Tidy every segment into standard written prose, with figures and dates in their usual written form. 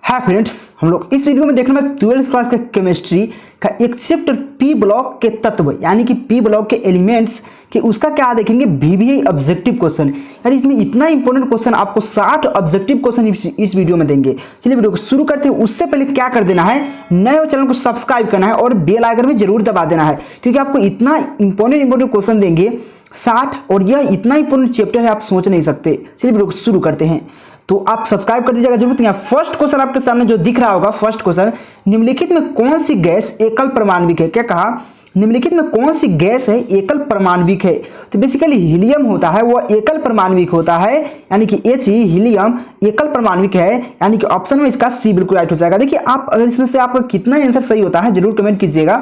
Hi friends, हम लोग इस वीडियो में देखने में 12th क्लास का केमिस्ट्री का एक चैप्टर पी ब्लॉक के तत्व यानी कि पी ब्लॉक के एलिमेंट्स कि उसका क्या देखेंगे वीवीआई ऑब्जेक्टिव क्वेश्चन। यानी इसमें इतना इंपॉर्टेंट क्वेश्चन आपको 60 ऑब्जेक्टिव क्वेश्चन इस वीडियो में देंगे। चलिए वीडियो को शुरू करते हैं। उससे पहले क्या कर देना है, नए चैनल को सब्सक्राइब करना है और बेल आइकन भी जरूर दबा देना है, क्योंकि आपको इतना इंपॉर्टेंट क्वेश्चन देंगे 60, और यह इतना इंपॉर्टेंट चैप्टर है आप सोच नहीं सकते। चलिए वीडियो को शुरू करते हैं। तो आप सब्सक्राइब कर दीजिएगा जरूर। यहाँ फर्स्ट क्वेश्चन आपके सामने जो दिख रहा होगा, फर्स्ट क्वेश्चन, निम्नलिखित में कौन सी गैस एकल परमाणविक है। क्या कहा, निम्नलिखित में कौन सी गैस है एकल परमाणविक है। तो बेसिकली हीलियम होता है वह एकल परमाणविक होता है, यानी कि He हीलियम एकल परमाणविक है, यानी कि ऑप्शन में इसका सी बिल्कुल राइट हो जाएगा। देखिए आप अगर इसमें से आपका कितना आंसर सही होता है जरूर कमेंट कीजिएगा।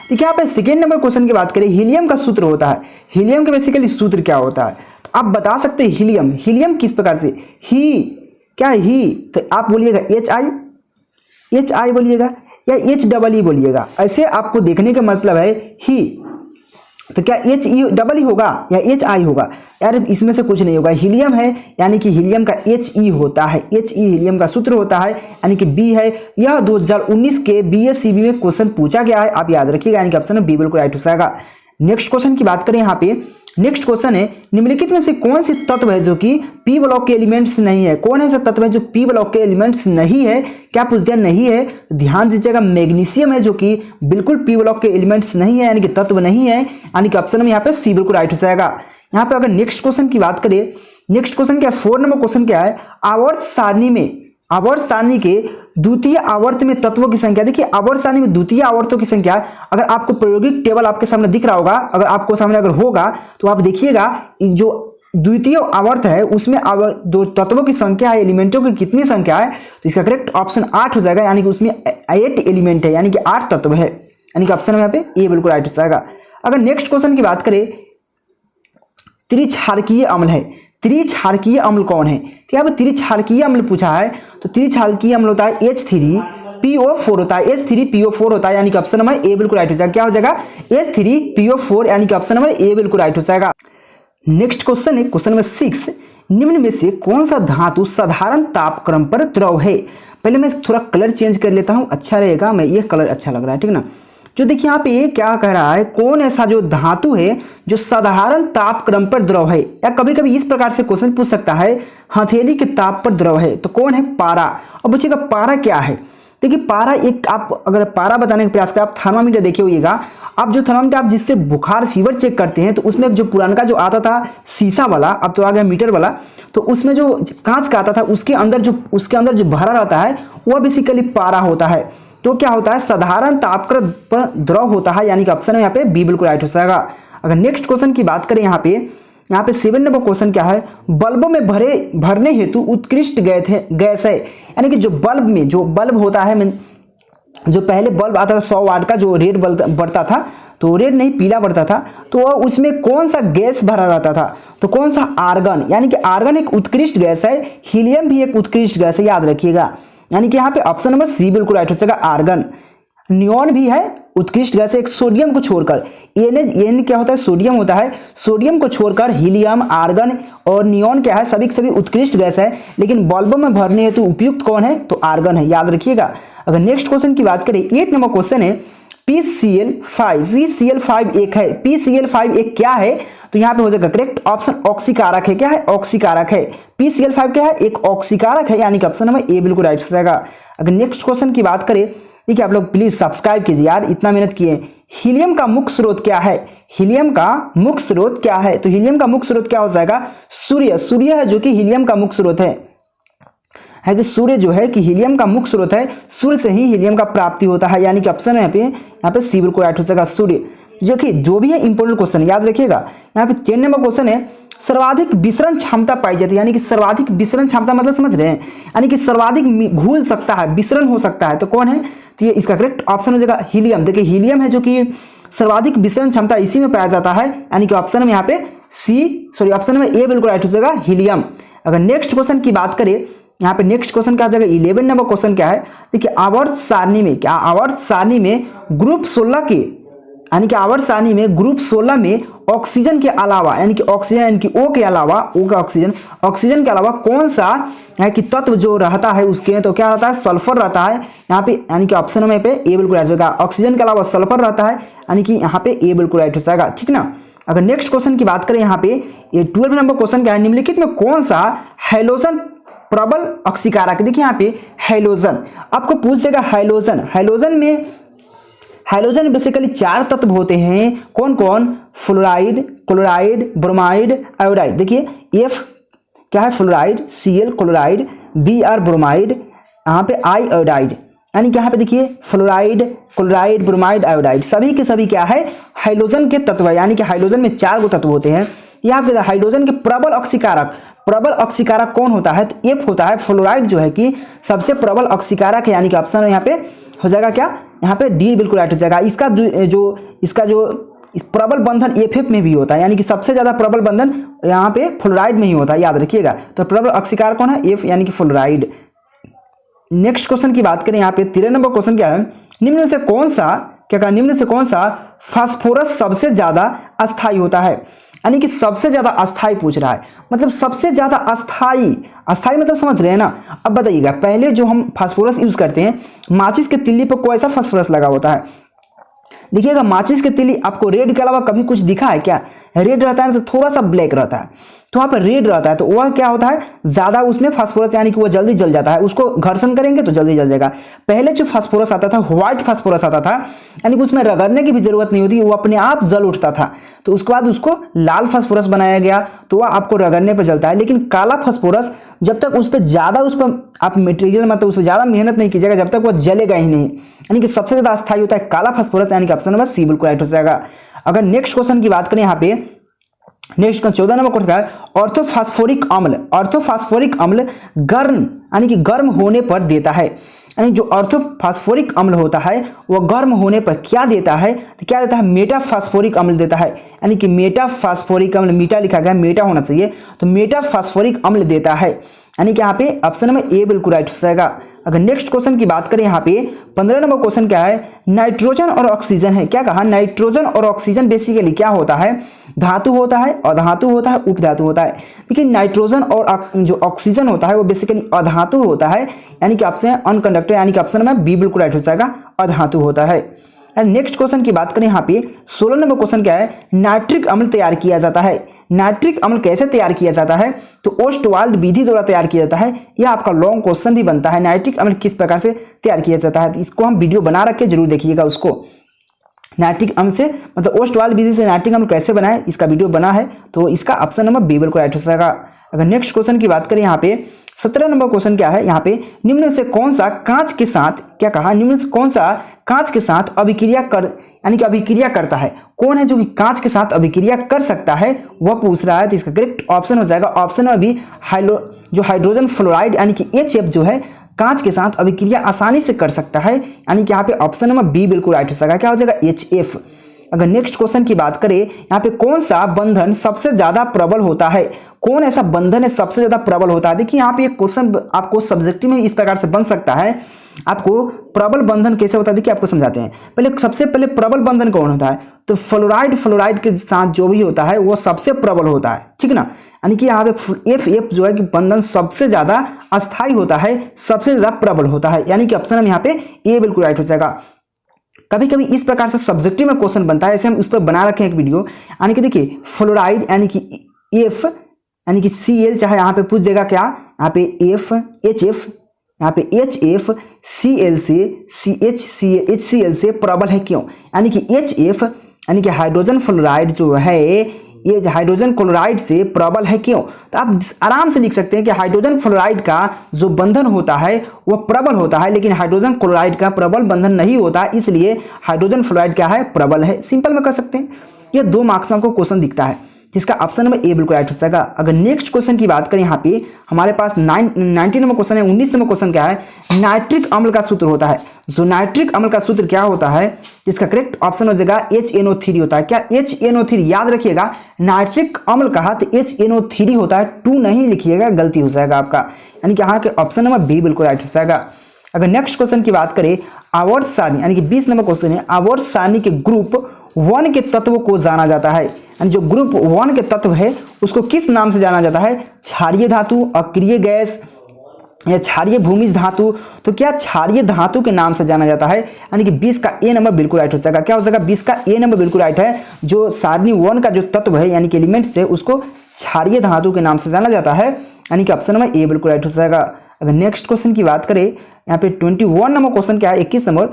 देखिए यहाँ पे सेकेंड नंबर क्वेश्चन की बात करें, हीलियम का सूत्र होता है। हीलियम का बेसिकली सूत्र क्या होता है, तो आप बता सकते हैं हीलियम, हीलियम किस प्रकार से, ही क्या ही, तो आप बोलिएगा एच आई बोलिएगा या HEE बोलिएगा। ऐसे आपको देखने का मतलब है ही, तो क्या HE होगा या HI होगा। यार इसमें से कुछ नहीं होगा, हीलियम है यानी कि हीलियम का HE होता है, HE हीलियम का सूत्र होता है, यानी कि बी है। यह 2019 के BSCB में क्वेश्चन पूछा गया है, आप याद रखिएगा, यानी कि ऑप्शन बी बिल्कुल राइट हो जाएगा। नेक्स्ट क्वेश्चन की बात करें, यहाँ पे नेक्स्ट क्वेश्चन है, निम्नलिखित में से कौन सी तत्व है जो कि पी ब्लॉक के एलिमेंट्स नहीं है। कौन ऐसा तत्व है जो पी ब्लॉक के एलिमेंट्स नहीं है। क्या पूछ दिया, नहीं है, ध्यान दीजिएगा। मैग्नीशियम है जो कि बिल्कुल पी ब्लॉक के एलिमेंट्स नहीं है, यानी कि तत्व नहीं है, यानी कि ऑप्शन में यहाँ पे सी बिल्कुल राइट हो जाएगा। यहाँ पे अगर नेक्स्ट क्वेश्चन की बात करें, नेक्स्ट क्वेश्चन क्या, 4 नंबर क्वेश्चन क्या है, आवर्त सारणी में, आवर्त सारणी के द्वितीय आवर्त में तत्वों की संख्या। देखिए आवर्त सारणी में द्वितीय आवर्तों की संख्या, अगर आपको प्रायोगिक टेबल आपके सामने दिख रहा होगा, अगर आपको सामने अगर होगा तो आप देखिएगा जो द्वितीय आवर्त है उसमें दो तत्वों की संख्या है, एलिमेंटों की कितनी संख्या है, तो इसका करेक्ट ऑप्शन 8 हो जाएगा, यानी कि उसमें 8 एलिमेंट है, यानी कि 8 तत्व है, यानी कि ऑप्शन में यहाँ पे ए बिल्कुल राइट हो जाएगा। अगर नेक्स्ट क्वेश्चन की बात करें, त्रिक्षारकीय अम्ल है, त्रिक्षारकीय अम्ल कौन है। तो यहाँ पे त्रिक्षारकीय अम्ल पूछा है, तो त्रिक्षारकीय अम्ल होता है H3PO4 होता है, H3PO4 होता है, यानी कि ऑप्शन नंबर ए बिल्कुल राइट हो जाएगा। क्या हो जाएगा, H3PO4, यानी कि ऑप्शन नंबर ए बिल्कुल राइट हो जाएगा। नेक्स्ट क्वेश्चन है क्वेश्चन नंबर 6, निम्न में से कौन सा धातु साधारण तापक्रम पर द्रव है। पहले मैं थोड़ा कलर चेंज कर लेता हूं, अच्छा रहेगा, मैं ये कलर अच्छा लग रहा है, ठीक ना। जो देखिए यहाँ पे ये क्या कह रहा है, कौन ऐसा जो धातु है जो साधारण तापक्रम पर द्रव है, या कभी कभी इस प्रकार से क्वेश्चन पूछ सकता है, हथेली के ताप पर द्रव है, तो कौन है, पारा। अब पूछिएगा पारा क्या है। देखिए पारा एक, आप अगर पारा बताने का प्रयास करें, आप थर्मामीटर देखे होइएगा, आप जो थर्मामीटर आप जिससे बुखार फीवर चेक करते हैं, तो उसमें जो पुराना जो आता था शीशा वाला, अब तो आ गया मीटर वाला, तो उसमें जो कांच का आता था उसके अंदर जो भरा रहता है वह बेसिकली पारा होता है। तो क्या होता है, साधारण तापक्रम पर द्रव होता है, यानी कि ऑप्शन में यहाँ पे बी बिल्कुल राइट हो जाएगा। अगर नेक्स्ट क्वेश्चन की बात करें, यहाँ पे 7 नंबर क्वेश्चन क्या है, बल्बों में भरने हेतु उत्कृष्ट गैस है, यानी कि जो बल्ब होता है, जो पहले बल्ब आता था 100 वाट का, जो रेड बल्ब बढ़ता था, तो रेड नहीं पीला बढ़ता था, तो उसमें कौन सा गैस भरा रहता था, तो कौन सा, आर्गन, यानी कि आर्गन एक उत्कृष्ट गैस है, हीलियम भी एक उत्कृष्ट गैस है, याद रखिएगा, यानी कि यहाँ पे ऑप्शन नंबर सी बिल्कुल राइट हो जाएगा, आर्गन। नियॉन भी है उत्कृष्ट गैस है, एक सोडियम को छोड़कर, एन क्या होता है, सोडियम होता है, सोडियम को छोड़कर हीलियम, आर्गन और नियॉन क्या है, सभी के सभी उत्कृष्ट गैस है, लेकिन बल्बों में भरने हेतु उपयुक्त कौन है, तो आर्गन है, याद रखिएगा। अगर नेक्स्ट क्वेश्चन की बात करें, 8 नंबर क्वेश्चन है, PCl5 एक है, PCl5 एक क्या है, तो यहाँ पे हो जाएगा करेक्ट ऑप्शन ऑक्सीकारक है। क्या है, ऑक्सीकारक है, PCl5 क्या है, एक ऑक्सीकारक है, यानी कि ऑप्शन नंबर ए बिल्कुल राइट हो जाएगा। अगर नेक्स्ट क्वेश्चन की बात करें, देखिए आप लोग प्लीज सब्सक्राइब कीजिए यार, इतना मेहनत किए। हीलियम का मुख्य स्रोत क्या है, हीलियम का मुख्य स्रोत क्या है, तो हीलियम का मुख्य स्रोत क्या हो जाएगा, सूर्य है जो कि हीलियम का मुख्य स्रोत है कि सूर्य जो है कि हीलियम का मुख्य स्रोत है, सूर्य से ही हीलियम का प्राप्ति होता है, यानी कि ऑप्शन है यहाँ पे सी बिल्कुल राइट हो जाएगा, सूर्य। जो कि जो भी है इंपॉर्टेंट क्वेश्चन याद रखिएगा। यहाँ पे 10 नंबर क्वेश्चन है, सर्वाधिक विसरण क्षमता पाई जाती है, यानी कि सर्वाधिक विसरण क्षमता मतलब समझ रहे हैं, यानी कि सर्वाधिक घुल सकता है, विसरण हो सकता है, तो कौन है, तो ये इसका करेक्ट ऑप्शन हो जाएगा हीलियम। देखिए हीलियम है जो कि सर्वाधिक विसरण क्षमता इसी में पाया जाता है, यानी कि ऑप्शन में यहाँ पे ऑप्शन में ए बिल्कुल राइट हो जाएगा, हीलियम। अगर नेक्स्ट क्वेश्चन की बात करें, यहाँ पे नेक्स्ट क्वेश्चन क्या हो जाएगा, 11 नंबर क्वेश्चन क्या है, देखिए आवर्त सारणी में, क्या आवर्त सारणी में ग्रुप 16 के, यानी कि आवर्त सारणी में ग्रुप 16 में ऑक्सीजन के अलावा यानी कि ऑक्सीजन यानी कि O के अलावा, O का ऑक्सीजन के अलावा कौन सा है कि तत्व जो रहता है उसके, तो क्या रहता है, सल्फर रहता है यहाँ पे, यानी कि ऑप्शन में पे ए बिल्कुल राइट हो जाएगा। ऑक्सीजन के अलावा सल्फर रहता है यानी कि यहाँ पे ए बिल्कुल राइट हो जाएगा, ठीक ना। अगर नेक्स्ट क्वेश्चन की बात करें यहाँ पे, ये 12 नंबर क्वेश्चन क्या है, निम्नलिखित में कौन सा हैलोजन प्रबल अक्सीकारक, देखिए यहाँ पे हैलोजन आपको पूछ देगा। हैलोजन में बेसिकली 4 तत्व होते हैं, कौन कौन, फ्लोराइड, क्लोराइड, ब्रोमाइड, आयोडाइड। देखिए एफ क्या है, fluoride, Cl chloride, Br bromide, यहाँ पे I आयोडाइड, यानी कि यहाँ पे देखिए फ्लोराइड, क्लोराइड, ब्रोमाइड, आयोडाइड सभी के सभी क्या है, हाइड्रोजन के तत्व है। यानी कि हाइड्रोजन में 4 गो तत्व होते हैं। यहाँ पे हाइड्रोजन के प्रबल अक्सीकारक कौन होता है, तो F होता है। फ्लोराइड जो है कि सबसे प्रबल अक्सीकारक है, यानी कि ऑप्शन यहाँ पे हो जाएगा क्या, यहाँ पे डी बिल्कुल राइट हो जाएगा। इसका जो इस प्रबल बंधन FF में भी होता है, यानी कि सबसे ज्यादा प्रबल बंधन यहाँ पे फ्लोराइड में ही होता है, याद रखिएगा। तो प्रबल अक्सीकारक कौन है, F यानी कि फ्लोराइड। नेक्स्ट क्वेश्चन की बात करें यहाँ पे 13 नंबर क्वेश्चन क्या है, निम्न से कौन सा फास्फोरस सबसे ज्यादा अस्थायी होता है, यानी कि सबसे ज्यादा अस्थायी पूछ रहा है, मतलब सबसे ज्यादा अस्थायी मतलब समझ रहे हैं ना। अब बताइएगा, पहले जो हम फास्फोरस यूज करते हैं, माचिस के तिल्ली पर कोई सा फास्फोरस लगा होता है, देखिएगा माचिस के तिल्ली आपको रेड के अलावा कभी कुछ दिखा है क्या, रेड रहता है तो थोड़ा सा ब्लैक रहता है, तो वहाँ पर रेड रहता है, तो वह क्या होता है, ज्यादा उसमें फास्फोरस यानी कि वो जल्दी जल जाता है, उसको घर्षण करेंगे तो जल्दी जल जाएगा। पहले जो फास्फोरस आता था, व्हाइट फास्फोरस आता था, यानी कि उसमें रगड़ने की भी जरूरत नहीं होती, वो अपने आप जल उठता था। तो उसके बाद उसको लाल फास्फोरस बनाया गया, तो वह आपको रगड़ने पर जलता है। लेकिन काला फास्फोरस जब तक उस पर आप मटेरियल मतलब उस पर ज्यादा मेहनत नहीं कीजिएगा, जब तक वो जलेगा ही नहीं, यानी कि सबसे ज्यादा अस्थायी होता है काला फास्फोरस, यानी कि ऑप्शन नंबर सी बिल्कुल राइट हो जाएगा। अगर नेक्स्ट क्वेश्चन की बात करें यहाँ पे, नेक्स्ट 14 नंबर क्वेश्चन है, ऑर्थोफॉस्फोरिक अम्ल गर्म यानी कि गर्म होने पर देता है, यानी जो ऑर्थोफॉस्फोरिक अम्ल होता है वो गर्म होने पर क्या देता है, तो क्या देता है, मेटाफॉस्फोरिक अम्ल देता है, यानी कि मेटाफॉस्फोरिक अम्ल, मीटा लिखा गया, मेटा होना चाहिए, तो मेटाफॉस्फोरिक अम्ल देता है, यानी कि यहाँ पे ऑप्शन नंबर ए बिल्कुल राइट हो जाएगा। अगर नेक्स्ट क्वेश्चन की बात करें यहाँ पे 15 नंबर क्वेश्चन क्या है, नाइट्रोजन और ऑक्सीजन है। क्या कहा, नाइट्रोजन और ऑक्सीजन बेसिकली क्या होता है, धातु होता है, अधातु होता है, उपधातु होता है। लेकिन नाइट्रोजन और जो ऑक्सीजन होता है वो बेसिकली अधातु होता है, यानी कि ऑप्शन अनकंडक्टर, यानी कि ऑप्शन नंबर बी बिल्कुल राइट हो जाएगा, अधातु होता है। नेक्स्ट क्वेश्चन की बात करें यहाँ पे 16 नंबर क्वेश्चन क्या है, नाइट्रिक अम्ल तैयार किया जाता है। नाइट्रिक अम्ल कैसे तैयार किया जाता है, तो ओस्टवाल्ड विधि द्वारा तैयार किया जाता है। यह आपका लॉन्ग क्वेश्चन भी बनता है, नाइट्रिक अम्ल किस प्रकार से तैयार किया जाता है, तो इसको हम वीडियो बना रखे, जरूर देखिएगा उसको। नाइट्रिक अम्ल से मतलब ओस्टवाल्ड विधि से नाइट्रिक अम्ल कैसे बनाए, इसका वीडियो बना है, तो इसका ऑप्शन नंबर बी बिल्कुल राइट हो जाएगा। अगर नेक्स्ट क्वेश्चन की बात करें यहाँ पे 17 नंबर क्वेश्चन क्या है, यहाँ पे निम्न से कौन सा कांच के साथ, क्या कहा, निम्न से कौन सा कांच के साथ अभिक्रिया यानी कि अभिक्रिया करता है, कौन है जो कि कांच के साथ अभिक्रिया कर सकता है, वह पूछ रहा है। तो इसका करेक्ट ऑप्शन हो जाएगा ऑप्शन में भी जो हाइड्रोजन फ्लोराइड यानी कि HF जो है कांच के साथ अभिक्रिया आसानी से कर सकता है, यानी कि यहाँ पे ऑप्शन नंबर बी बिल्कुल राइट हो जाएगा, क्या हो जाएगा, HF। अगर नेक्स्ट क्वेश्चन की बात करें यहाँ पे कौन सा बंधन सबसे ज्यादा प्रबल होता है, कौन ऐसा बंधन है सबसे ज्यादा प्रबल होता है। देखिए यहाँ पे एक क्वेश्चन आपको सब्जेक्टिव में इस प्रकार से बन सकता है, आपको प्रबल बंधन कैसे होता है, देखिए आपको समझाते हैं। सबसे पहले प्रबल बंधन कौन होता है, तो फ्लोराइड के साथ जो भी होता है वो सबसे प्रबल होता है, ठीक ना। यानी कि यहाँ पे FF जो है कि बंधन सबसे ज्यादा अस्थायी होता है, सबसे ज्यादा प्रबल होता है, यानी कि ऑप्शन हम यहाँ पे ए बिल्कुल राइट हो जाएगा। कभी कभी इस प्रकार से सब्जेक्टिव में क्वेश्चन बनता है, ऐसे हम उस पर बना रखे हैं एक वीडियो, यानी कि देखिए फ्लोराइड यानी कि F यानी कि Cl, चाहे यहाँ पे पूछ देगा क्या, यहाँ पे HF, यहाँ पे HF Cl से HCl से प्रबल है, क्यों, यानी कि HF यानी कि हाइड्रोजन फ्लोराइड जो है ये हाइड्रोजन क्लोराइड से प्रबल है, क्यों। तो आप आराम से लिख सकते हैं कि हाइड्रोजन फ्लोराइड का जो बंधन होता है वह प्रबल होता है, लेकिन हाइड्रोजन क्लोराइड का प्रबल बंधन नहीं होता, इसलिए हाइड्रोजन फ्लोराइड क्या है, प्रबल है। सिंपल में कर सकते हैं। ये 2 मार्क्स में आपको क्वेश्चन दिखता है, जिसका ऑप्शन नंबर ए बिल्कुल राइट हो जाएगा। अगर नेक्स्ट क्वेश्चन की बात करें यहाँ पे हमारे पास 19 नंबर क्वेश्चन है। 19 नंबर क्वेश्चन क्या है, नाइट्रिक अम्ल का सूत्र होता है। जो नाइट्रिक अम्ल का सूत्र क्या होता है, जिसका करेक्ट ऑप्शन हो जाएगा HNO3 होता है। क्या HNO3, याद रखिएगा नाइट्रिक अम्ल कहा तो HNO3 होता है, 2 नहीं लिखिएगा, गलती हो जाएगा आपका, यानी कि यहाँ के ऑप्शन नंबर बी बिल्कुल राइट हो जाएगा। अगर नेक्स्ट क्वेश्चन की बात करें आवर्त सारणी, यानी कि 20 नंबर क्वेश्चन है, आवर्त सारणी के ग्रुप 1 के तत्व को जाना जाता है। यानी जो ग्रुप 1 के तत्व है उसको किस नाम से जाना जाता है? क्षारीय धातु, अक्रिय गैस या क्षारीय भूमिज धातु। तो क्या क्षारीय धातु के नाम से जाना जाता है, यानी कि 20 का ए नंबर बिल्कुल राइट हो जाएगा। क्या हो जाएगा? 20 का ए नंबर बिल्कुल राइट है। जो सारणी 1 का जो तत्व है यानी कि एलिमेंट्स है उसको क्षारीय धातु के नाम से जाना जाता है, यानी कि ऑप्शन नंबर ए बिल्कुल राइट हो जाएगा। अगर नेक्स्ट क्वेश्चन की बात करें यहाँ पे 21 नंबर क्वेश्चन क्या है, 21 नंबर,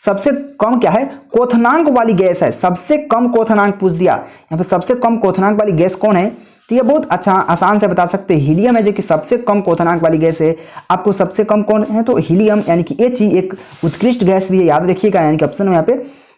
सबसे कम क्या है? क्वथनांक वाली गैस है। सबसे कम क्वथनांक पूछ दिया यहाँ पे, सबसे कम क्वथनांक वाली गैस कौन है? तो ये बहुत अच्छा आसान से बता सकते हैं, हीलियम है जो कि सबसे कम क्वथनांक वाली गैस है। आपको सबसे कम कौन है? तो हीलियम, यानी कि एच ही एक उत्कृष्ट गैस भी है, याद रखिएगा। यानी कि ऑप्शन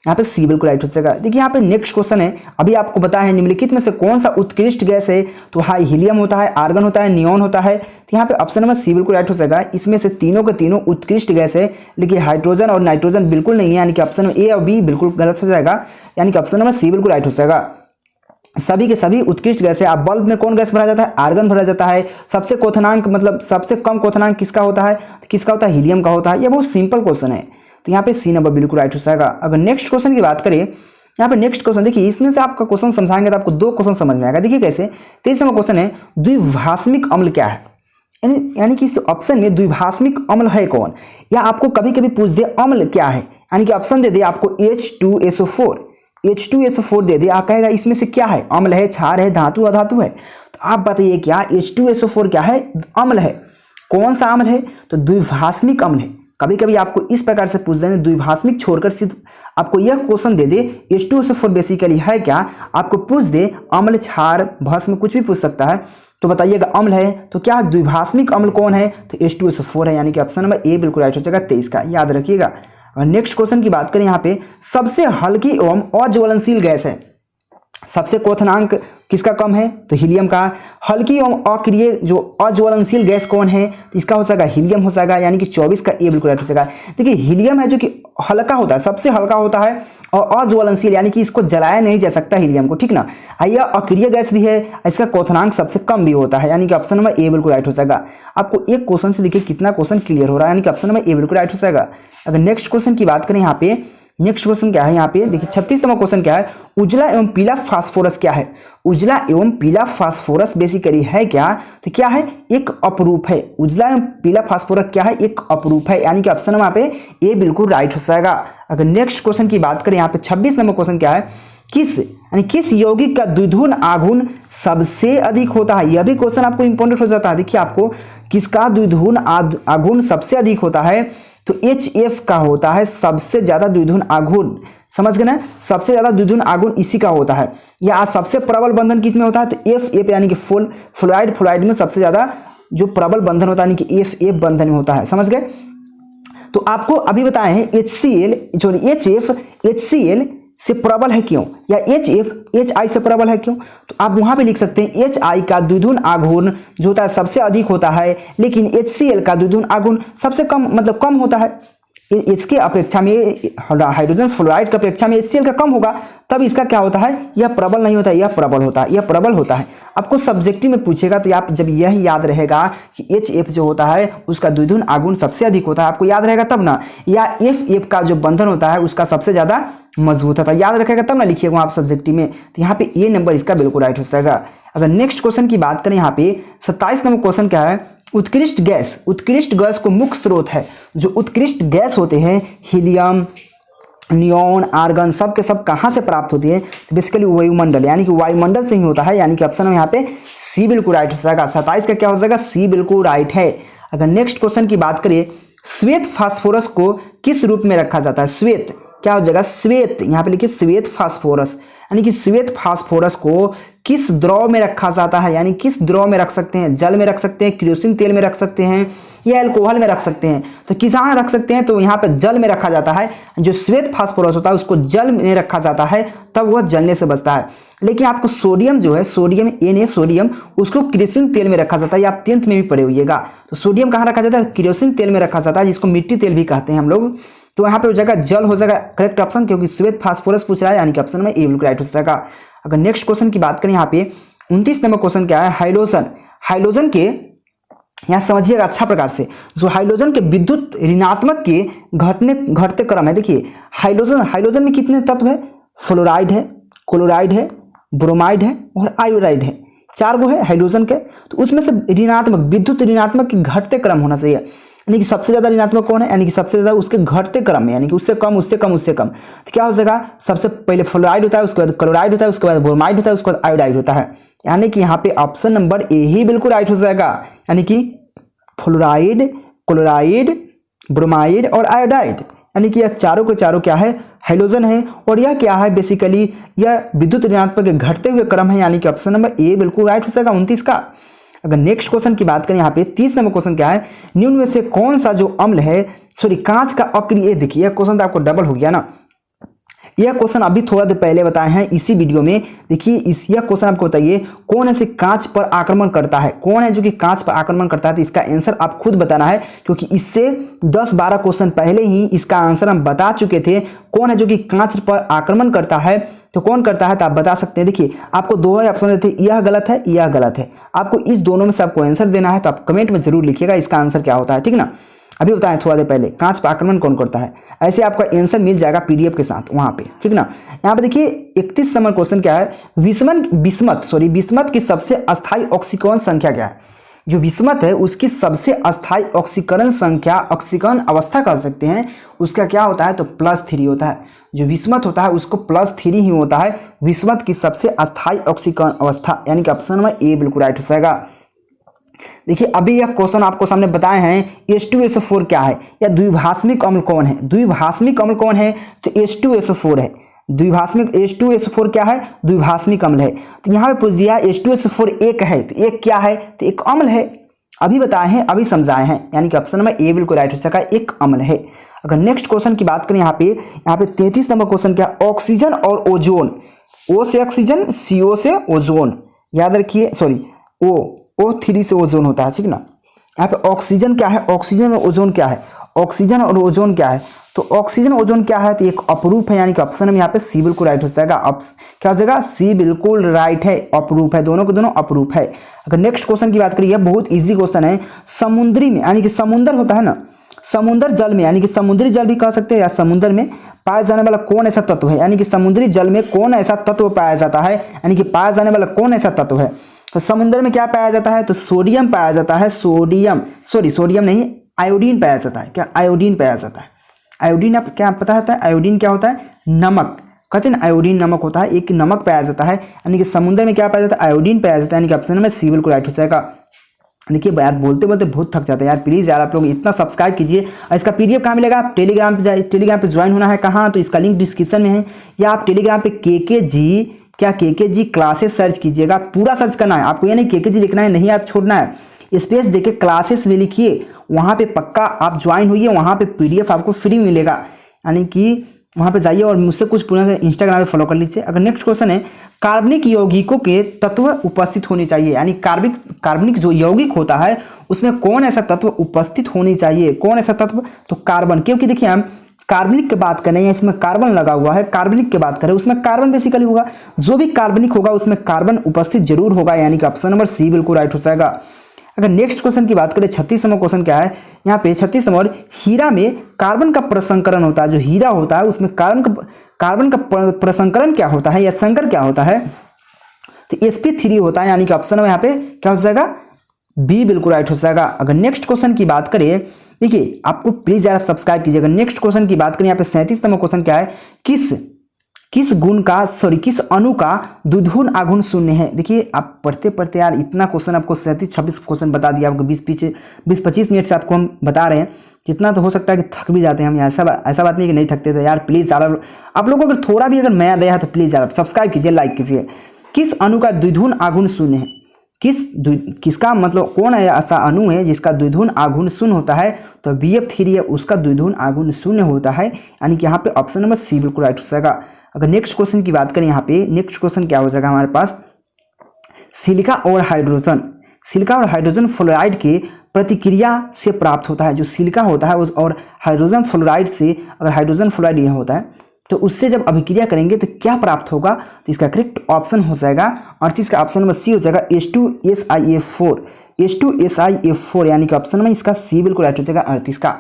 यहाँ पे सी बिल्कुल राइट हो जाएगा। देखिए यहाँ पे नेक्स्ट क्वेश्चन है, अभी आपको बताया है निम्नलिखित में से कौन सा उत्कृष्ट गैस है? तो हाँ, हीलियम होता है, आर्गन होता है, नियॉन होता है। तो यहाँ पे ऑप्शन नंबर सी बिल्कुल राइट हो जाएगा। इसमें से तीनों के तीनों उत्कृष्ट गैस है, लेकिन हाइड्रोजन और नाइट्रोजन बिल्कुल नहीं है, यानी कि ऑप्शन ए और बी बिल्कुल गलत हो जाएगा, यानी कि ऑप्शन नंबर सी बिल्कुल राइट हो जाएगा। सभी के सभी उत्कृष्ट गैस है। आप बल्ब में कौन गैस भरा जाता है? आर्गन भरा जाता है। सबसे क्वथनांक मतलब सबसे कम क्वथनांक किसका होता है? किसका होता है? हीलियम का होता है। ये बहुत सिंपल क्वेश्चन है, तो यहाँ पे सी नंबर बिल्कुल राइट हो जाएगा। अगर नेक्स्ट क्वेश्चन की बात करें, यहाँ पे नेक्स्ट क्वेश्चन देखिए, इसमें से आपका क्वेश्चन समझाएंगे तो आपको 2 क्वेश्चन समझ में आएगा। देखिए कैसे, 23 नंबर क्वेश्चन है, द्विभाषमिक अम्ल क्या है? यानी कि इस ऑप्शन में द्विभाषमिक अम्ल है कौन? या आपको कभी कभी पूछ दे अम्ल क्या है, यानी कि ऑप्शन दे दे आपको H2SO4 दे दे, आप कहेगा इसमें से क्या है? अम्ल है, क्षार है, धातु, अधातु है। तो आप बताइए क्या H2SO4 क्या है? अम्ल है। कौन सा अम्ल है? तो द्विभाषमिक अम्ल है। कभी कभी आपको इस प्रकार से पूछ देंगे, द्विभाषमिक छोड़कर सिर्फ आपको यह क्वेश्चन दे दे H2SO4 बेसिकली है क्या, आपको पूछ दे अम्ल, क्षार, भस्म, कुछ भी पूछ सकता है। तो बताइएगा अम्ल है, तो क्या द्विभाषमिक अम्ल कौन है? तो H2SO4 है, यानी कि ऑप्शन नंबर ए बिल्कुल राइट हो जाएगा 23 का, याद रखिएगा। और नेक्स्ट क्वेश्चन की बात करें, यहाँ पे सबसे हल्की एवं अज्वलनशील गैस है, सबसे क्वथनांक किसका कम है? तो हीलियम का। हल्की एवं अक्रिय जो अज्वलनशील गैस कौन है? तो इसका हो जाएगा हीलियम हो जाएगा, यानी कि 24 का ए बिल्कुल राइट हो जाएगा। देखिए हीलियम है जो कि हल्का होता है, सबसे हल्का होता है, और अज्वलनशील यानी कि इसको जलाया नहीं जा सकता हीलियम को, ठीक ना। यह अक्रिय गैस भी है, इसका क्वथनांक सबसे कम भी होता है, यानी कि ऑप्शन नंबर ए बिल्कुल राइट हो जाएगा। आपको एक क्वेश्चन से देखिए कितना क्वेश्चन क्लियर हो रहा है, यानी कि ऑप्शन नंबर ए बिल्कुल राइट हो जाएगा। अगर नेक्स्ट क्वेश्चन की बात करें, यहाँ पे नेक्स्ट क्वेश्चन क्या है, यहाँ पे देखिए 36 नंबर क्वेश्चन क्या है, उजला एवं पीला फास्फोरस क्या है? उजला एवं पीला फास्फोरस बेसिकली है क्या? तो क्या है? एक अपरूप है। उजला एवं पीला फास्फोरस क्या है? एक अपरूप है, यानी कि ऑप्शन नंबर पे ए बिल्कुल राइट हो जाएगा। अगर नेक्स्ट क्वेश्चन की बात करें, यहाँ पे 26 नंबर क्वेश्चन क्या है, किस यौगिक का द्विध्रुव आघूर्ण सबसे अधिक होता है? यह भी क्वेश्चन आपको इंपॉर्टेंट हो जाता है। देखिए आपको किसका द्विध्रुव आघूर्ण सबसे अधिक होता है? तो HF का होता है सबसे ज्यादा द्विध्रुव आघूर्ण, समझ गए ना, सबसे ज्यादा द्विध्रुव आघूर्ण इसी का होता है। या सबसे प्रबल बंधन किस में होता है? तो FF यानी कि फ्लोराइड में सबसे ज्यादा जो प्रबल बंधन होता है, यानी कि FF बंधन में होता है, समझ गए। तो आपको अभी बताए हैं HCl से प्रबल है क्यों, या HI से प्रबल है क्यों? तो आप वहां पे लिख सकते हैं HI का द्विध्रुव आघूर्ण जो होता है सबसे अधिक होता है, लेकिन HCl का द्विध्रुव आघूर्ण सबसे कम मतलब कम होता है। इसके अपेक्षा में हाइड्रोजन फ्लोराइड की अपेक्षा में HCl का कम होगा, तब इसका क्या होता है? यह प्रबल नहीं होता, यह प्रबल होता है, यह प्रबल होता है। आपको सब्जेक्टिव में पूछेगा तो आप जब यह याद रहेगा कि HF जो होता है उसका द्विध्रुव आघूर्ण सबसे अधिक होता है, आपको याद रहेगा तब ना, या FF का जो बंधन होता है उसका सबसे ज्यादा मजबूत होता है, याद रखेगा तब ना लिखिएगा आप सब्जेक्टिव में। तो यहाँ पे ए नंबर इसका बिल्कुल राइट हो जाएगा। अगर नेक्स्ट क्वेश्चन की बात करें, यहाँ पे 27 नंबर क्वेश्चन क्या है, उत्कृष्ट गैस को मुख्य स्रोत है। जो उत्कृष्ट गैस होते हैं हीलियम, नियॉन, आर्गन, सब के सब कहाँ से प्राप्त होती है? तो बेसिकली वायुमंडल, यानी कि वायुमंडल से ही होता है, यानी कि ऑप्शन में यहाँ पे सी बिल्कुल राइट हो जाएगा। 27 का क्या हो जाएगा? सी बिल्कुल राइट है। अगर नेक्स्ट क्वेश्चन की बात करें, श्वेत फास्फोरस को किस रूप में रखा जाता है? श्वेत क्या हो जाएगा? श्वेत, यहाँ पे लिखिए श्वेत फास्फोरस, यानी कि श्वेत फास्फोरस को किस द्रव में रखा जाता है? यानी किस द्रव में रख सकते हैं? जल में रख सकते हैं, केरोसिन तेल में रख सकते हैं, या अल्कोहल में रख सकते हैं। तो किसान रख सकते हैं, तो यहाँ पे जल में रखा जाता है। जो श्वेत फास्फोरस होता है उसको जल में रखा जाता है, तब वह जलने से बचता है। लेकिन आपको सोडियम जो है, सोडियम सोडियम उसको केरोसिन तेल में रखा जाता है, या आप 10th में भी पढ़े होइएगा। तो सोडियम कहाँ रखा जाता है? केरोसिन तेल में रखा जाता है, जिसको मिट्टी तेल भी कहते हैं हम लोग। तो यहाँ पे हो जाएगा जल हो जाएगा करेक्ट ऑप्शन, क्योंकि श्वेत फास्फोरस पूछ रहा है, यानी कि ऑप्शन में ए बिल्कुल राइट हो जाएगा। अगर नेक्स्ट क्वेश्चन की बात करें, यहाँ पे 29 नंबर क्वेश्चन क्या है, हाइड्रोजन के, यहाँ समझिएगा अच्छा प्रकार से, जो हाइड्रोजन के विद्युत ऋणात्मक के घटते क्रम है। देखिए हाइड्रोजन में कितने तत्व है? फ्लोराइड है, क्लोराइड है, ब्रोमाइड है और आयोडाइड है, 4 गो है हाइड्रोजन के। तो उसमें से ऋणात्मक, विद्युत ऋणात्मक की घटते क्रम होना चाहिए, यानी कि सबसे ज्यादा ऋणात्मक कौन है, यानी कि सबसे ज्यादा उसके घटते क्रम में, यानी कि उससे कम उससे कम उससे कम। तो क्या हो जाएगा, सबसे पहले फ्लोराइड होता है, उसके बाद क्लोराइड होता है, उसके बाद ब्रोमाइड होता है, उसके बाद आयोडाइड होता है। यानी कि यहाँ पे ऑप्शन नंबर ए ही बिल्कुल राइट हो जाएगा, यानी कि फ्लोराइड, क्लोराइड, ब्रोमाइड और आयोडाइड, यानी कि यह चारों के चारों क्या है, हाइड्रोजन है। और यह क्या है, बेसिकली यह विद्युत ऋणात्मक के घटते हुए क्रम है, यानी कि ऑप्शन नंबर ए बिल्कुल राइट हो जाएगा 29 का। अगर नेक्स्ट क्वेश्चन की बात करें यहाँ पे 30 नंबर क्वेश्चन क्या है, निम्न में से कौन सा जो अम्ल है, सॉरी कांच का अक्रिय, देखिए यह क्वेश्चन तो आपको डबल हो गया ना, यह क्वेश्चन अभी थोड़ा देर पहले बताए हैं इसी वीडियो में। देखिए यह क्वेश्चन आपको बताइए कौन ऐसे कांच पर आक्रमण करता है, कौन है जो कि कांच पर आक्रमण करता है। तो इसका आंसर आप खुद बताना है, क्योंकि इससे 10-12 क्वेश्चन पहले ही इसका आंसर हम बता चुके थे। कौन है जो कि कांच पर आक्रमण करता है, तो कौन करता है, तो आप बता सकते हैं। देखिए आपको दो ही ऑप्शन देते, यह गलत है, यह गलत है, आपको इस दोनों में से आपको आंसर देना है। तो आप कमेंट में जरूर लिखिएगा इसका आंसर क्या होता है, ठीक ना। अभी बताएं थोड़ा देर पहले कांच पर आक्रमण कौन करता है, ऐसे आपका आंसर मिल जाएगा पीडीएफ के साथ वहां पे, ठीक ना। यहाँ पे देखिए 31 नंबर क्वेश्चन क्या है, विस्मत की सबसे अस्थायी ऑक्सीकरण संख्या क्या है। जो विस्मत है उसकी सबसे अस्थायी ऑक्सीकरण संख्या, ऑक्सीकरण अवस्था कर सकते हैं, उसका क्या होता है, तो +3 होता है। जो विस्मत होता है उसको +3 ही होता है, विस्मत की सबसे अस्थायी ऑक्सीकरण अवस्था, यानी कि ऑप्शन नंबर ए बिल्कुल राइट हो जाएगा। देखिए अभी यह क्वेश्चन आपको सामने बताए हैं H2SO4 क्या है, या द्विभाषमिक अम्ल कौन है। द्विभाषमिक अम्ल कौन है, तो H2SO4 है। द्विभाषमिक H2SO4 क्या है, द्विभाषमिक अम्ल है। तो यहाँ पे पूछ दिया H2SO4 एक है, तो एक क्या है, तो एक अम्ल है। अभी बताए हैं, अभी समझाए हैं, यानी कि ऑप्शन नंबर ए बिल्कुल राइट हो सका, एक अम्ल है। अगर नेक्स्ट क्वेश्चन की बात करें यहाँ पे 33 नंबर क्वेश्चन क्या, ऑक्सीजन और ओजोन, O से ऑक्सीजन, CO से ओजोन, याद रखिए, सॉरी O3 से ओजोन होता है, ठीक ना। यहाँ पे ऑक्सीजन क्या है, ऑक्सीजन और ओजोन क्या है, ऑक्सीजन और ओजोन क्या है, तो ऑक्सीजन ओजोन क्या है, तो एक अपरूप है, यानी कि ऑप्शन में यहाँ पे सी बिल्कुल राइट हो जाएगा। क्या हो जाएगा, सी बिल्कुल राइट है, अपरूप है, दोनों के दोनों अपरूप है। अगर नेक्स्ट क्वेश्चन की बात करिए, बहुत ईजी क्वेश्चन है। समुद्री में, यानी कि समुद्र होता है ना, समुद्र जल में, यानी कि समुद्री जल भी कह सकते हैं, या समुद्र में पाया जाने वाला कौन ऐसा तत्व है, यानी कि समुद्री जल में कौन ऐसा तत्व पाया जाता है, यानी कि पाया जाने वाला कौन ऐसा तत्व है। तो समुद्र में क्या पाया जाता है, तो सोडियम पाया जाता है, सोडियम नहीं, आयोडीन पाया जाता है। क्या, आयोडीन पाया जाता है। आयोडीन आप क्या पता होता है, आयोडीन क्या होता है, नमक, कहते हैं आयोडीन नमक होता है, एक नमक पाया जाता है, यानी कि समुद्र में क्या पाया जाता है, आयोडीन पाया जाता है, यानी कि ऑप्शन में सी बिल्कुल राइट हो जाएगा। देखिए यार बोलते बोलते बहुत थक जाता है यार, प्लीज़ यार आप लोग इतना सब्सक्राइब कीजिए। और इसका पीडीएफ कहाँ मिलेगा, आप टेलीग्राम पे जाइए, टेलीग्राम पे ज्वाइन होना है कहाँ, तो इसका लिंक डिस्क्रिप्शन में है, या आप टेलीग्राम पे KKG क्लासेस सर्च कीजिएगा, पूरा सर्च करना है आपको, यानी KKG लिखना है, नहीं आप छोड़ना है, स्पेस देके क्लासेस में लिखिए, वहाँ पे पक्का आप ज्वाइन होइए, वहाँ पे पीडीएफ आपको फ्री मिलेगा, यानी कि वहाँ पे जाइए और मुझसे कुछ पूरा इंस्टाग्राम पे फॉलो कर लीजिए। अगर नेक्स्ट क्वेश्चन है, कार्बनिक यौगिकों के तत्व उपस्थित होने चाहिए, यानी कार्बनिक जो यौगिक होता है उसमें कौन ऐसा तत्व उपस्थित होनी चाहिए, कौन ऐसा तत्व, तो कार्बन। क्योंकि देखिए हम कार्बनिक की बात करें, इसमें कार्बन लगा हुआ है, कार्बनिक की बात करें उसमें कार्बन बेसिकली होगा, जो भी कार्बनिक होगा उसमें कार्बन उपस्थित जरूर होगा, यानी कि ऑप्शन नंबर सी बिल्कुल राइट हो जाएगा। अगर नेक्स्ट क्वेश्चन की बात करें 36 नंबर क्वेश्चन क्या है, यहाँ पे 36 नंबर, हीरा में कार्बन का प्रसंकरण होता है, जो हीरा होता है उसमें कार्बन का प्रसंकरण क्या होता है, या संकर क्या होता है, तो sp3 होता है, यानी कि ऑप्शन में यहाँ पे क्या हो जाएगा, बी बिल्कुल राइट हो जाएगा। अगर नेक्स्ट क्वेश्चन की बात करें, देखिए आपको प्लीज यार सब्सक्राइब कीजिएगा। नेक्स्ट क्वेश्चन की बात करें, यहाँ पे 37 नंबर क्वेश्चन क्या है, किस अणु का द्विध्रुव आघूर्ण शून्य है। देखिए आप पढ़ते पढ़ते यार इतना क्वेश्चन आपको 37-26 क्वेश्चन बता दिया, आपको 20-25 मिनट से आपको हम बता रहे हैं, जितना तो हो सकता है कि थक भी जाते हैं हम, ऐसा बात नहीं कि नहीं थकते थे यार। प्लीज़ यार आप लोगों को अगर थोड़ा भी अगर नया दया है तो प्लीज़ यार सब्सक्राइब कीजिए, लाइक कीजिए। किस अणु का द्विध्रुव आघूर्ण शून्य है, किसका मतलब कौन है ऐसा अणु है जिसका द्विध्रुव आघूर्ण शून्य होता है, तो BF3 है, उसका द्विध्रुव आघूर्ण शून्य होता है, यानी कि यहाँ पे ऑप्शन नंबर सी बिल्कुल राइट हो जाएगा। अगर नेक्स्ट क्वेश्चन की बात करें, यहाँ पे नेक्स्ट क्वेश्चन क्या हो जाएगा हमारे पास, सिलिका और हाइड्रोजन फ्लोराइड के प्रतिक्रिया से प्राप्त होता है। जो सिलिका होता है और हाइड्रोजन फ्लोराइड से, अगर हाइड्रोजन फ्लोराइड यह होता है तो उससे जब अभिक्रिया करेंगे तो क्या प्राप्त होगा, तो इसका करेक्ट ऑप्शन हो जाएगा 38 का ऑप्शन नंबर सी हो जाएगा, H2SiO4, यानी कि ऑप्शन में इसका सी बिल्कुल राइट हो जाएगा 38 का।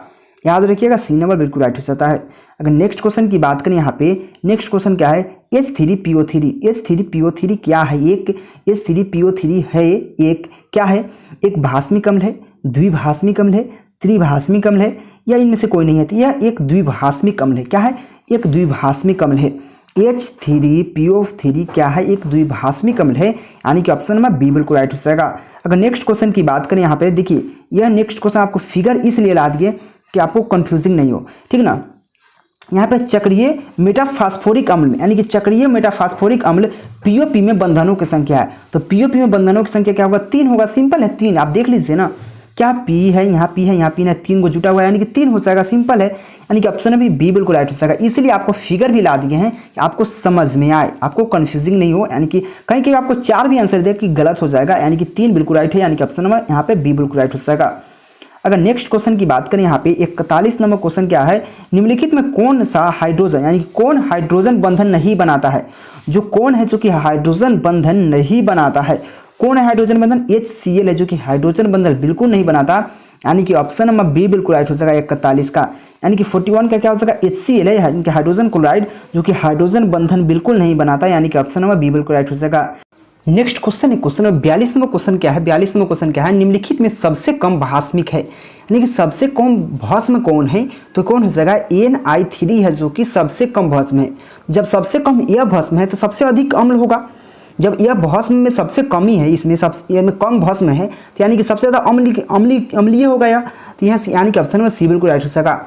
याद रखिएगा सी नंबर बिल्कुल राइट हो जाता है। अगर नेक्स्ट क्वेश्चन की बात करें यहाँ पे, नेक्स्ट क्वेश्चन क्या है, H3PO3। H3PO3 क्या है? एक H3PO3 है एक क्या है? एक भास्मिक अम्ल है, द्विभास्मिक अम्ल है, त्रिभास्मिक अम्ल है, या इनमें से कोई नहीं है? तो यह एक द्विभास्मिक अम्ल है। क्या है? एक द्विभास्मिक अम्ल है। H3PO3 क्या है? एक द्विभास्मिक अम्ल है, यानी कि ऑप्शन नंबर बी बिल्कुल राइट हो जाएगा। अगर नेक्स्ट क्वेश्चन की बात करें यहाँ पे, देखिए यह नेक्स्ट क्वेश्चन आपको फिगर इसलिए ला दिए कि आपको कंफ्यूजिंग नहीं हो, ठीक ना। यहाँ पे चक्रीय मेटाफास्फोरिक अम्ल में, यानी कि चक्रीय मेटाफास्फोरिक अम्ल पीओपी में बंधनों की संख्या है। तो पीओपी में बंधनों की संख्या क्या होगा? 3 होगा। सिंपल है, 3। आप देख लीजिए ना, क्या पी है, यहाँ पी है, यहाँ पी है, 3 को जुटा हुआ है, यानी कि 3 हो जाएगा। सिंपल है, यानी कि ऑप्शन अभी बी बिल्कुल राइट हो जाएगा। इसीलिए आपको फिगर भी ला दिए हैं कि आपको समझ में आए, आपको कंफ्यूजिंग नहीं हो, यानी कि कहीं कहीं आपको 4 भी आंसर दे कि गलत हो जाएगा, यानी कि 3 बिल्कुल राइट है, यानी कि ऑप्शन नंबर यहाँ पे बी बिल्कुल राइट हो जाएगा। अगर नेक्स्ट क्वेश्चन की बात करें यहाँ पे 41 नंबर क्वेश्चन क्या है, निम्नलिखित में कौन सा हाइड्रोजन, यानी कि कौन हाइड्रोजन बंधन नहीं बनाता है? जो कौन है जो कि हाइड्रोजन बंधन नहीं बनाता है? कौन है हाइड्रोजन बंधन? HCl है, जो कि हाइड्रोजन बंधन बिल्कुल नहीं बनाता, यानी कि ऑप्शन नंबर बी बिल्कुल राइट हो जाएगा 41 का। यानी कि 41 का क्या हो जाएगा? HCl है, यानी कि हाइड्रोजन क्लोराइड, जो कि हाइड्रोजन बंधन बिल्कुल नहीं बनाता, यानी कि ऑप्शन नंबर बी बिल्कुल राइट हो जाएगा। नेक्स्ट क्वेश्चन है, क्वेश्चन नंबर 42 नंबर क्वेश्चन क्या है? 42 नंबर क्वेश्चन क्या है, निम्नलिखित में सबसे कम भास्मिक है, यानी कि सबसे कम भस्म कौन है? तो कौन हो जाएगा? NI3 है, जो कि सबसे कम भस्म है। जब सबसे कम यह भस्म है तो सबसे अधिक अम्ल होगा। जब यह भस्म में सबसे कमी है, इसमें में कम भस्म है, तो यानी कि सबसे ज़्यादा अम्लीय हो गया, तो यहाँ यानी कि ऑप्शन में सी बिल्कुल राइट हो जाएगा।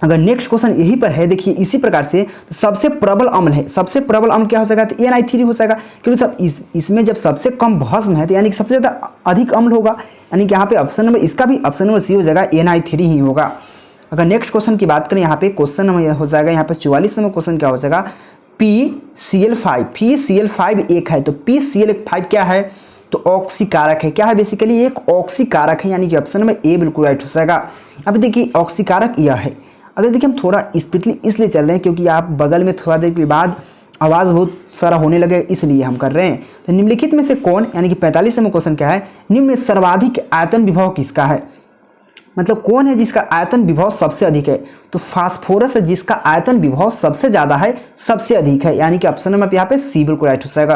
अगर नेक्स्ट क्वेश्चन यही पर है, देखिए इसी प्रकार से, तो सबसे प्रबल अम्ल है, सबसे प्रबल अम्ल क्या हो जाएगा? तो NI3 हो जाएगा, क्योंकि सब इसमें जब सबसे कम भस्म है तो यानी कि सबसे ज़्यादा अधिक अम्ल होगा, यानी कि यहाँ पे ऑप्शन नंबर, इसका भी ऑप्शन नंबर सी हो जाएगा, NI3 ही होगा। अगर नेक्स्ट क्वेश्चन की बात करें यहाँ पे, क्वेश्चन नंबर हो जाएगा यहाँ पे 44 नंबर क्वेश्चन क्या हो जाएगा? PCl5 एक है, तो PCl5 क्या है? तो ऑक्सीकारक है। क्या है? बेसिकली एक ऑक्सीकारक है, यानी कि ऑप्शन नंबर ए बिल्कुल राइट हो जाएगा। अब देखिए ऑक्सीकारक यह है। अगर देखिए हम थोड़ा स्पीडली इसलिए चल रहे हैं क्योंकि आप बगल में थोड़ा देर के बाद आवाज़ बहुत सारा होने लगे, इसलिए हम कर रहे हैं। तो निम्नलिखित में से कौन, यानी कि 45 नंबर क्वेश्चन क्या है, निम्न में सर्वाधिक आयतन विभव किसका है? मतलब कौन है जिसका आयतन विभव सबसे अधिक है? तो फास्फोरस है, जिसका आयतन विभव सबसे ज़्यादा है, सबसे अधिक है, यानी कि ऑप्शन नंबर यहाँ पे सी बिल्कुल राइट हो जाएगा।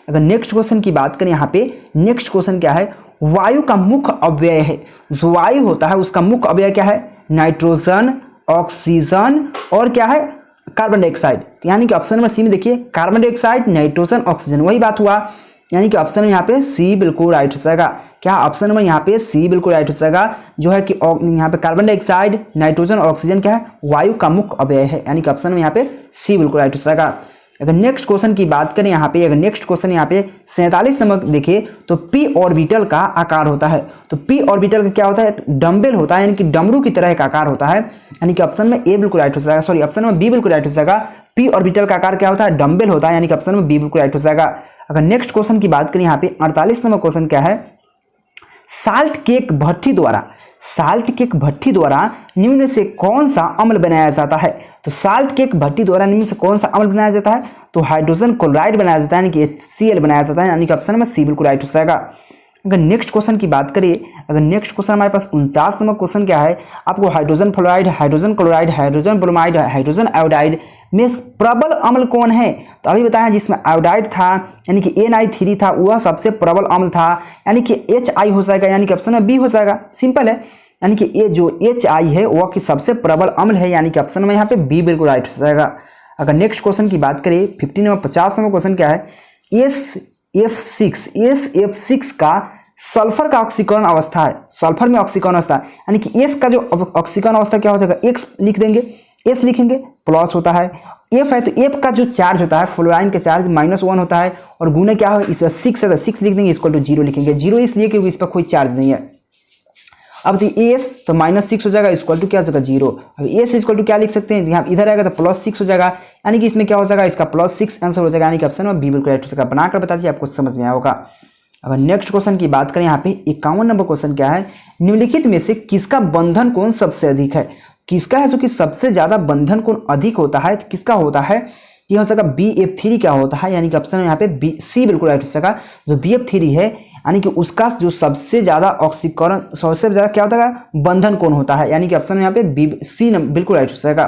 अगर नेक्स्ट क्वेश्चन की बात करें यहाँ पे, नेक्स्ट क्वेश्चन क्या है, वायु का मुख्य अवयव है, जो वायु होता है उसका मुख्य अवयव क्या है? नाइट्रोजन, ऑक्सीजन और क्या है? Carbon dioxide. यानी कि ऑप्शन नंबर सी में देखिए कार्बन डाइऑक्साइड, नाइट्रोजन, ऑक्सीजन, वही बात हुआ, यानी कि ऑप्शन में यहाँ पे सी बिल्कुल राइट हो जाएगा। क्या ऑप्शन नंबर यहाँ पे सी बिल्कुल राइट हो जाएगा, जो है कि यहाँ पे कार्बन डाइऑक्साइड, नाइट्रोजन और ऑक्सीजन क्या है? वायु का मुख्य अवयव है, यानी कि ऑप्शन में यहाँ पे सी बिल्कुल राइट हो जाएगा। अगर नेक्स्ट क्वेश्चन की बात करें यहाँ पे, अगर नेक्स्ट क्वेश्चन यहाँ पे 47 नंबर देखिए, तो पी ऑर्बिटल का आकार होता है, तो पी ऑर्बिटल का क्या होता है? डम्बेल होता है, यानी कि डमरू की तरह एक आकार होता है, यानी कि ऑप्शन में ए बिल्कुल राइट हो जाएगा, सॉरी ऑप्शन में बी बिल्कुल राइट हो जाएगा। पी ऑर्बिटल का आकार क्या होता है? डम्बेल होता है, यानी कि ऑप्शन में बी बिल्कुल राइट हो जाएगा। अगर नेक्स्ट क्वेश्चन की बात करें यहाँ पे 48 नंबर क्वेश्चन क्या है, साल्ट केक भट्टी द्वारा निम्न में से कौन सा अम्ल बनाया जाता है? तो साल्ट केक भट्टी द्वारा निम्न से कौन सा अम्ल बनाया जाता है? तो हाइड्रोजन क्लोराइड बनाया जाता है, यानी कि HCl बनाया जाता है, यानी कि ऑप्शन में सी बिल्कुल राइट हो जाएगा। अगर नेक्स्ट क्वेश्चन की बात करें, अगर नेक्स्ट क्वेश्चन हमारे पास 49 नंबर क्वेश्चन क्या है, आपको hydrogen fluoride, hydrogen chloride, hydrogen bromide, hydrogen iodide में प्रबल अम्ल कौन है? तो अभी बताया जिसमें आयोडाइड था, यानी कि NI3 था, वह सबसे प्रबल अम्ल था, यानी कि HI हो जाएगा, यानी कि ऑप्शन में बी हो जाएगा। सिंपल है, यानी कि ये जो HI है वह कि सबसे प्रबल अम्ल है, यानी कि ऑप्शन में यहाँ पे बी बिल्कुल राइट हो जाएगा। अगर नेक्स्ट क्वेश्चन की बात करें 50 नंबर क्वेश्चन क्या है, SF6 का सल्फर का ऑक्सीकरण अवस्था है, सल्फर में ऑक्सीकरण अवस्था, यानी कि S का जो ऑक्सीकरण अवस्था क्या हो जाएगा? X लिख देंगे, S लिखेंगे, प्लस होता है, F है तो F का जो चार्ज होता है, फ्लोराइन का चार्ज -1 होता है, और गुना क्या है? इसका 6 है तो 6 लिख देंगे, इक्वल टू 0 लिखेंगे, 0 इसलिए क्योंकि इस पर कोई चार्ज नहीं है। अब तो एस तो -6 हो जाएगा, इक्वल टू क्या हो जाएगा? 0। अब एस इक्वल टू क्या लिख सकते हैं? यहाँ इधर आएगा तो +6 हो जाएगा, यानी कि इसमें क्या हो जाएगा? इसका +6 आंसर हो जाएगा, यानी कि ऑप्शन में बी बिल्कुल राइट हो जाएगा। बनाकर बता दीजिए, आपको समझ में आया होगा। अगर नेक्स्ट क्वेश्चन की बात करें यहाँ पे 51 नंबर क्वेश्चन क्या है, निम्नलिखित में से किसका बंधन कोण सबसे अधिक है? किसका है जो कि सबसे ज्यादा बंधन कोण अधिक होता है? तो किसका होता है? ये हो सका BF3 क्या होता है, यानी कि ऑप्शन यहाँ पे बी सी बिल्कुल राइट हो सका। जो BF3 है, यानी कि उसका जो सबसे ज़्यादा ऑक्सीकरण, सबसे ज़्यादा क्या होता है, बंधन कौन होता है, यानी कि ऑप्शन में यहाँ पे बी सी नंबर बिल्कुल राइट हो जाएगा।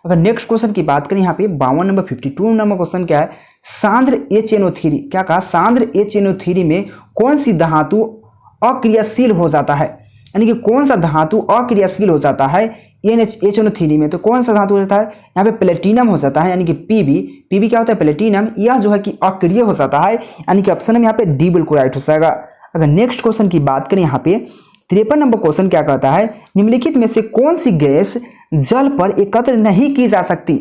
अगर नेक्स्ट क्वेश्चन की बात करें यहाँ पे 52 नंबर 52 नंबर क्वेश्चन क्या है, सांद्र HNO3, क्या कहा, सांद्र HNO3 में कौन सी धातु अक्रियाशील हो जाता है, यानी कि कौन सा धातु अक्रियाशील हो जाता है HNO3 में, तो कौन सा धातु हो जाता है, यहाँ पे प्लेटिनम हो जाता है, यानी कि पीबी क्या होता है, प्लेटिनम, यह जो है कि अक्रिय हो जाता है, यानी कि ऑप्शन में यहाँ पे डी बिल्कुल राइट हो जाएगा। अगर नेक्स्ट क्वेश्चन की बात करें यहाँ पे 53 नंबर क्वेश्चन क्या कहता है, निम्नलिखित में से कौन सी गैस जल पर एकत्र नहीं की जा सकती,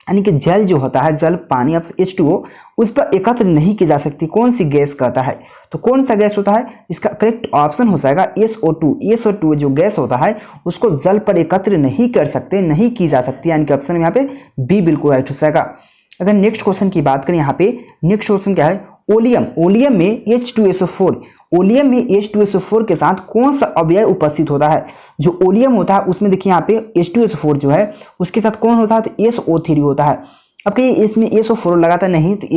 यानी कि जल जो होता है, जल पानी H2O उस पर एकत्र नहीं की जा सकती, कौन सी गैस कहता है, तो कौन सा गैस होता है, इसका करेक्ट ऑप्शन हो जाएगा SO2 जो गैस होता है उसको जल पर एकत्र नहीं कर सकते, नहीं की जा सकती, यानी कि ऑप्शन में यहाँ पे बी बिल्कुल राइट हो जाएगा। अगर नेक्स्ट क्वेश्चन की बात करें यहाँ पे, नेक्स्ट क्वेश्चन क्या है, ओलियम में H2SO4, ओलियम में H2SO4 के साथ कौन सा अवयव उपस्थित होता है, जो ओलियम होता है उसमें देखिए यहाँ पे H2SO4 जो है उसके साथ कौन होता है, तो SO3 होता है। अब कहिए इसमें SO4 लगाता नहीं तो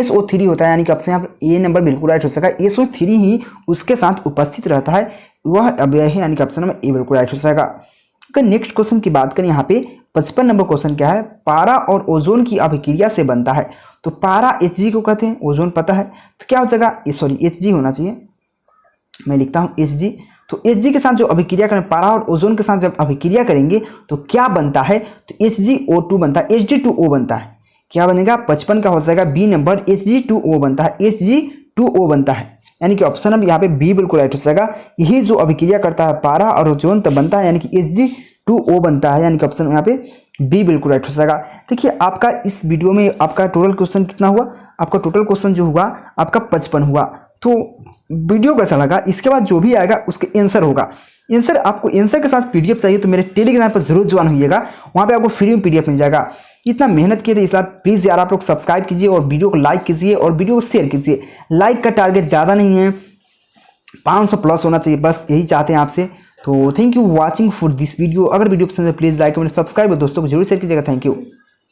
SO3 होता है, यानी कि आपसे यहाँ पर ये नंबर बिल्कुल राइट हो सका, SO3 ही उसके साथ उपस्थित रहता है, वह अवयव है, यानी कि ऑप्शन नंबर ए बिल्कुल राइट हो जाएगा। अगर नेक्स्ट क्वेश्चन की बात करें यहाँ पे 55 नंबर क्वेश्चन क्या है, पारा और ओजोन की अभिक्रिया से बनता है, तो पारा Hg को कहते हैं, ओजोन पता है, तो क्या हो जाएगा, Hg होना चाहिए, मैं लिखता हूँ Hg। तो Hg के साथ जो अभिक्रिया करें, पारा और ओजोन के साथ जब अभिक्रिया करेंगे तो क्या बनता है, तो HgO2 बनता है, Hg2O बनता है, क्या बनेगा, 55 का हो जाएगा बी नंबर, Hg2O बनता है, Hg2O बनता है, यानी कि ऑप्शन अब यहाँ पे बी बिल्कुल राइट हो जाएगा। यही जो अभिक्रिया करता है पारा और ओजोन तब बनता है, यानी कि Hg2O बनता है, यानी कि ऑप्शन यहाँ पे बी बिल्कुल राइट हो जाएगा। देखिए आपका इस वीडियो में आपका टोटल क्वेश्चन कितना हुआ, आपका टोटल क्वेश्चन जो हुआ आपका 55 हुआ। तो वीडियो कैसा लगा, इसके बाद जो भी आएगा उसके आंसर होगा, आंसर आपको आंसर के साथ PDF चाहिए तो मेरे टेलीग्राम पर जरूर ज्वाइन होइएगा, वहाँ पे आपको फ्री में PDF मिल जाएगा। इतना मेहनत किए थे इस बार, प्लीज़ यार आप लोग सब्सक्राइब कीजिए और वीडियो को लाइक कीजिए और वीडियो को शेयर कीजिए। लाइक का टारगेट ज़्यादा नहीं है, 500 प्लस होना चाहिए, बस यही चाहते हैं आपसे। तो thank you watching for this video. अगर वीडियो पसंद है प्लीज़ लाइक कमेंट सब्सक्राइब और दोस्तों को जरूर शेयर कीजिएगा। Thank you.